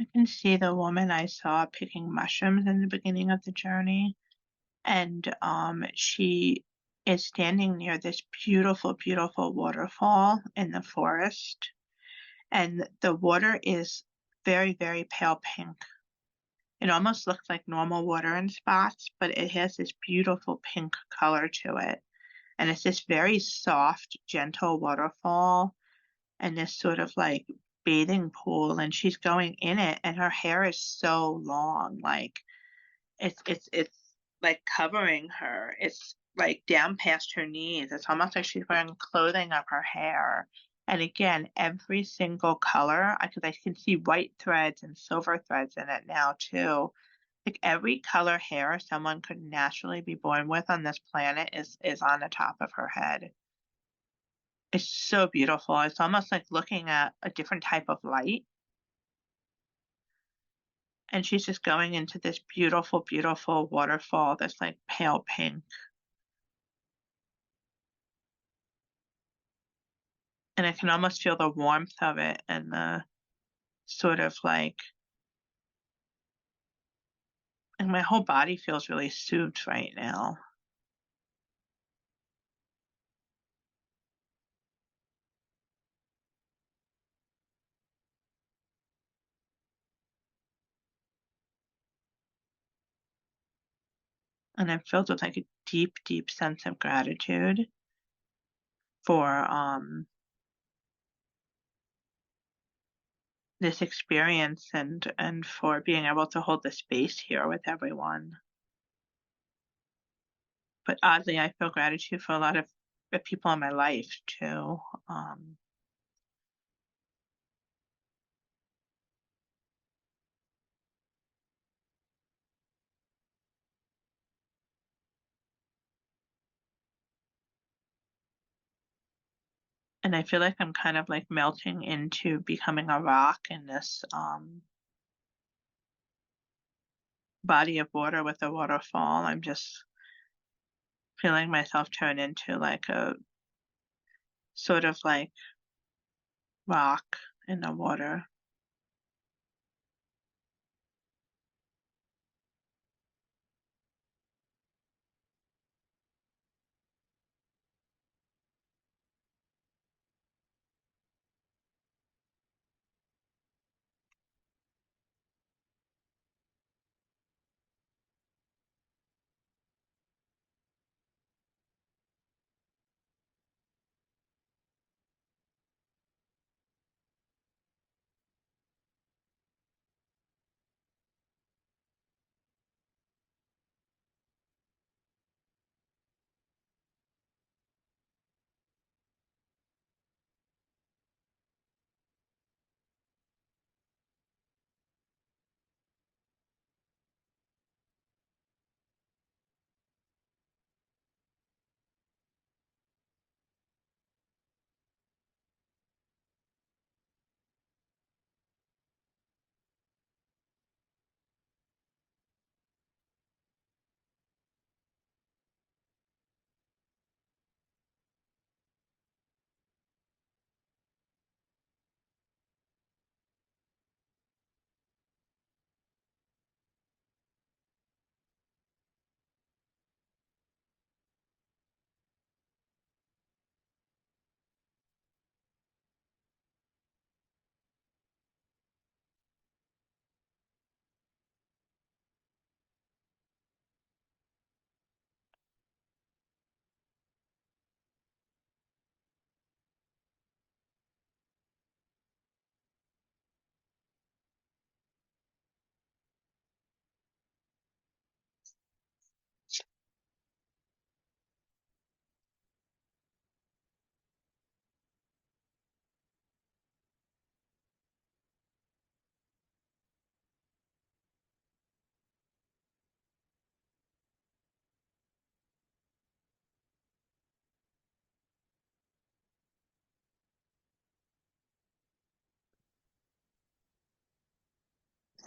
I can see the woman I saw picking mushrooms in the beginning of the journey, and she is standing near this beautiful, beautiful waterfall in the forest, and the water is very, very pale pink. It almost looks like normal water in spots, but it has this beautiful pink color to it. And it's this very soft, gentle waterfall and this sort of like bathing pool. And she's going in it, and her hair is so long, like it's like covering her. It's like down past her knees. It's almost like she's wearing clothing of her hair. And again, every single color, because I can see white threads and silver threads in it now too. Like every color hair someone could naturally be born with on this planet is on the top of her head. It's so beautiful. It's almost like looking at a different type of light. And she's just going into this beautiful, beautiful waterfall that's like pale pink. And I can almost feel the warmth of it and the sort of like, and my whole body feels really soothed right now. And I'm filled with like a deep, deep sense of gratitude for this experience and for being able to hold the space here with everyone. But oddly, I feel gratitude for a lot of the people in my life too. And I feel like I'm kind of like melting into becoming a rock in this body of water with a waterfall. I'm just feeling myself turn into like a sort of like rock in the water.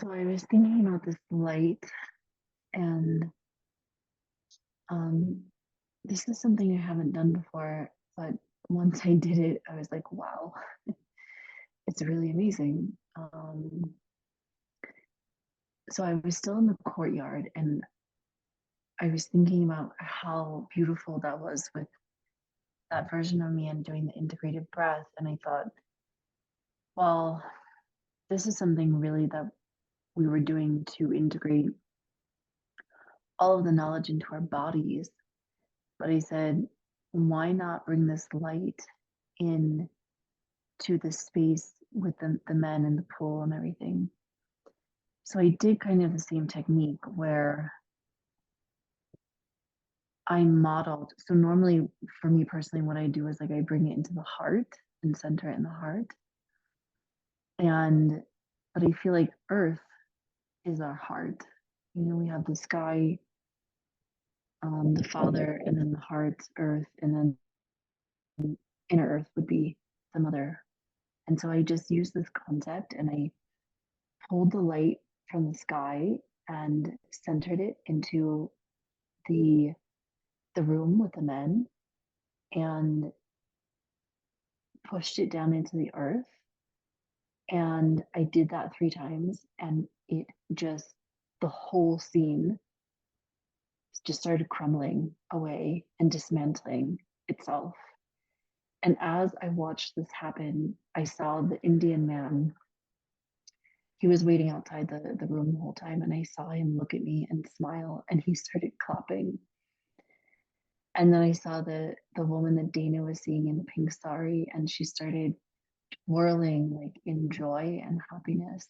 So I was thinking about this light, and um, this is something I haven't done before, but once I did it, I was like, wow, it's really amazing. So I was still in the courtyard, and I was thinking about how beautiful that was with that version of me and doing the integrated breath. And I thought, well, this is something really that we were doing to integrate all of the knowledge into our bodies. But I said, why not bring this light in to the space with the men in the pool and everything? So I did kind of the same technique where I modeled. So normally for me personally, what I do is like I bring it into the heart and center it in the heart. And but I feel like earth is our heart. You know, we have the sky, the father, and then the heart, earth, and then inner earth would be the mother. And so I just used this concept and I pulled the light from the sky and centered it into the the room with the men and pushed it down into the earth. And I did that 3 times, and it just, the whole scene just started crumbling away and dismantling itself. And as I watched this happen, I saw the Indian man. He was waiting outside the room the whole time, and I saw him look at me and smile, and he started clapping. And then I saw the woman that Dana was seeing in the pink sari, and she started whirling like in joy and happiness.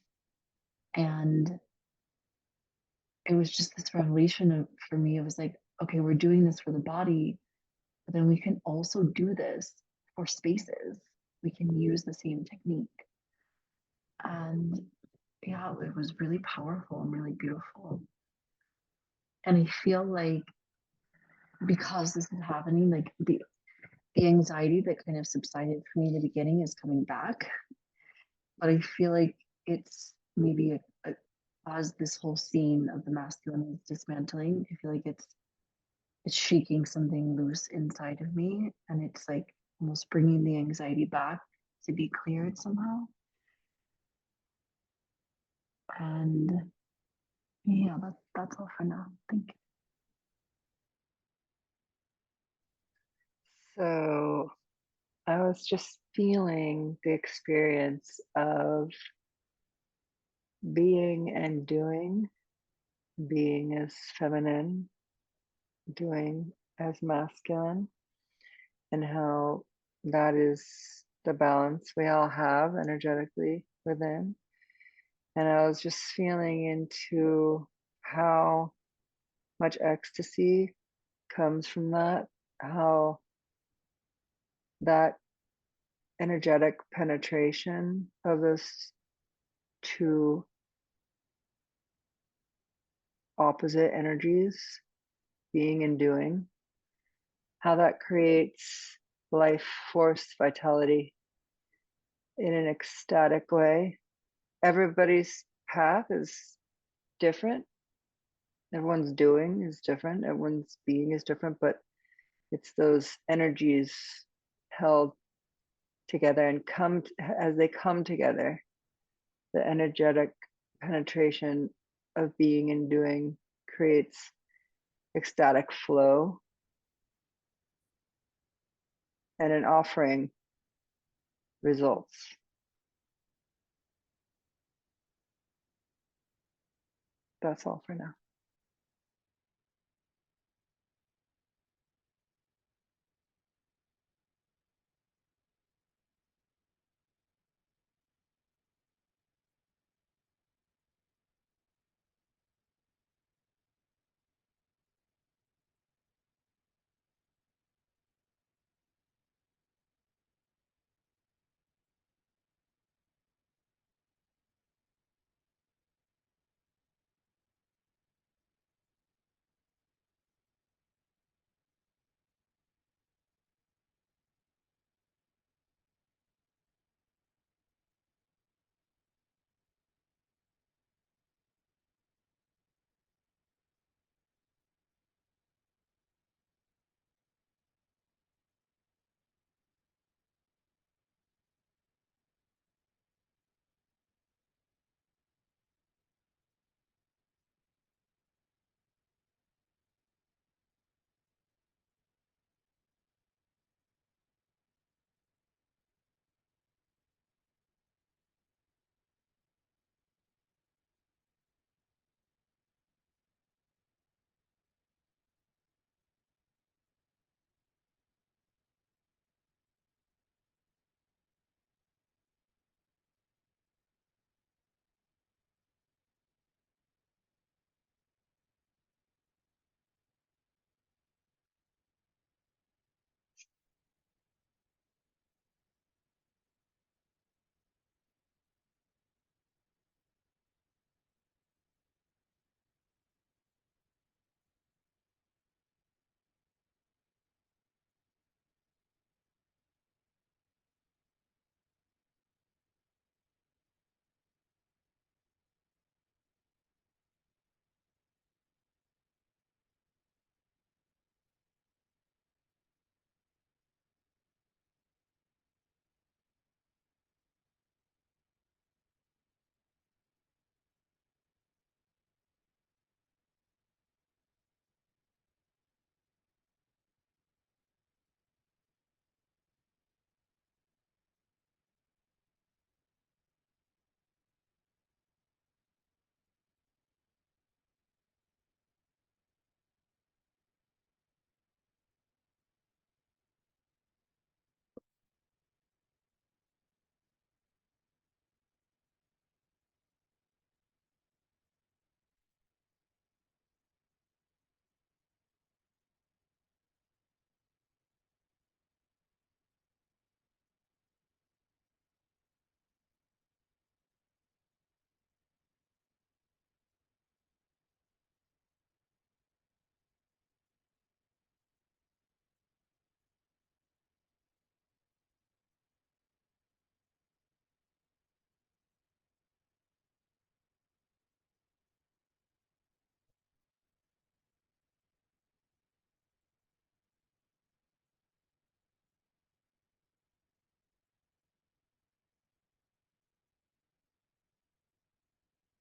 And it was just this revelation for me. It was like, okay, we're doing this for the body, but then we can also do this for spaces. We can use the same technique. And yeah, it was really powerful and really beautiful. And I feel like because this is happening, like the anxiety that kind of subsided for me in the beginning is coming back. But I feel like it's maybe as this whole scene of the masculine is dismantling, I feel like it's it's shaking something loose inside of me, and it's like almost bringing the anxiety back to be cleared somehow. And yeah, that's all for now. Thank you.
So I was just feeling the experience of being and doing, being as feminine, doing as masculine, and how that is the balance we all have energetically within. And I was just feeling into how much ecstasy comes from that, how that energetic penetration of those two opposite energies, being and doing, how that creates life force vitality in an ecstatic way. Everybody's path is different. Everyone's doing is different. Everyone's being is different, but it's those energies held together and as they come together, the energetic penetration of being and doing creates ecstatic flow and an offering results. That's all for now.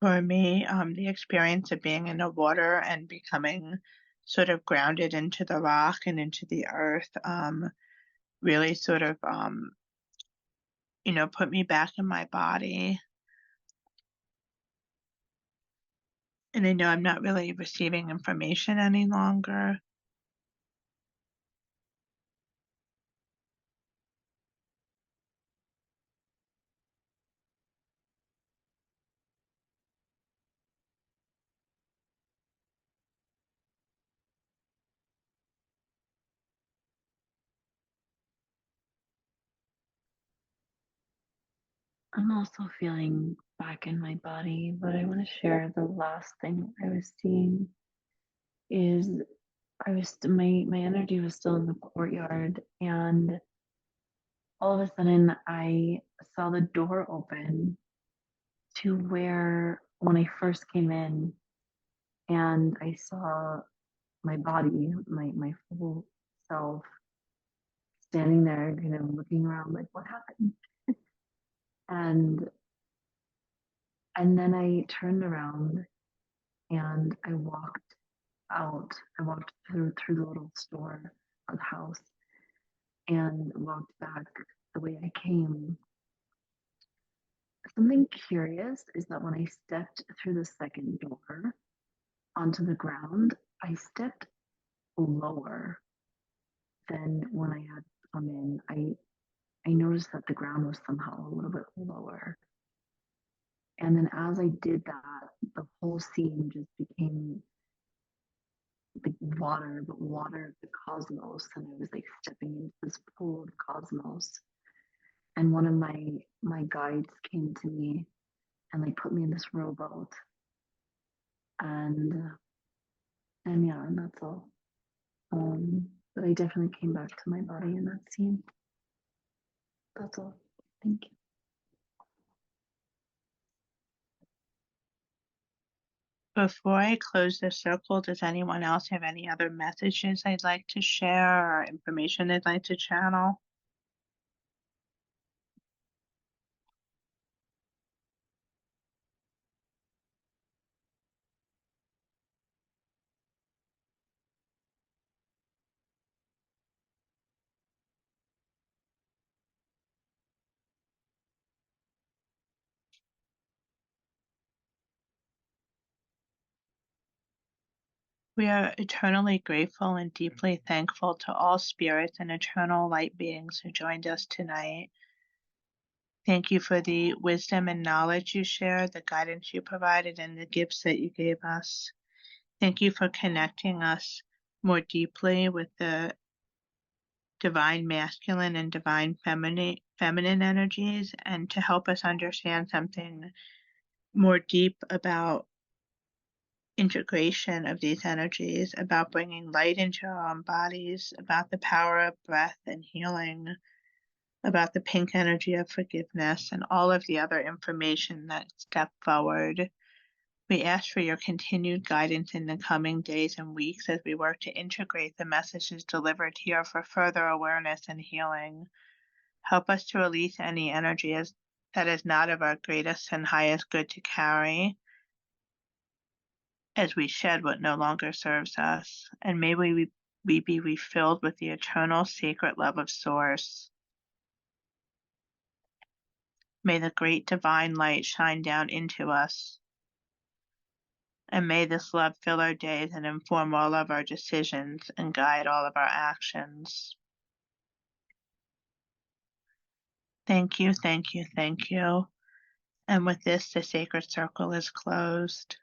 For me, the experience of being in the water and becoming sort of grounded into the rock and into the earth, really sort of, put me back in my body. And I know I'm not really receiving information any longer.
I'm also feeling back in my body, but I want to share the last thing I was seeing is my energy was still in the courtyard, and all of a sudden I saw the door open to where when I first came in, and I saw my body, my full self standing there, kind of looking around like what happened. And then I turned around and I walked out. I walked through the little store or the house and walked back the way I came. Something curious is that when I stepped through the second door onto the ground, I stepped lower than when I had come in. I noticed that the ground was somehow a little bit lower. And then as I did that, the whole scene just became like water, but water of the cosmos. And I was like stepping into this pool of cosmos. And one of my guides came to me and like put me in this rowboat. And yeah, and that's all. But I definitely came back to my body in that scene. That's all. Thank you.
Before I close the circle, does anyone else have any other messages they'd like to share or information they'd like to channel? We are eternally grateful and deeply thankful to all spirits and eternal light beings who joined us tonight. Thank you for the wisdom and knowledge you shared, the guidance you provided, and the gifts that you gave us. Thank you for connecting us more deeply with the divine masculine and divine feminine energies, and to help us understand something more deep about integration of these energies, about bringing light into our own bodies, about the power of breath and healing, about the pink energy of forgiveness, and all of the other information that step forward. We ask for your continued guidance in the coming days and weeks as we work to integrate the messages delivered here for further awareness and healing. Help us to release any energy that is not of our greatest and highest good to carry, as we shed what no longer serves us, and may we be refilled with the eternal sacred love of Source. May the great divine light shine down into us, and may this love fill our days and inform all of our decisions and guide all of our actions. Thank you, thank you, thank you. And with this, the sacred circle is closed.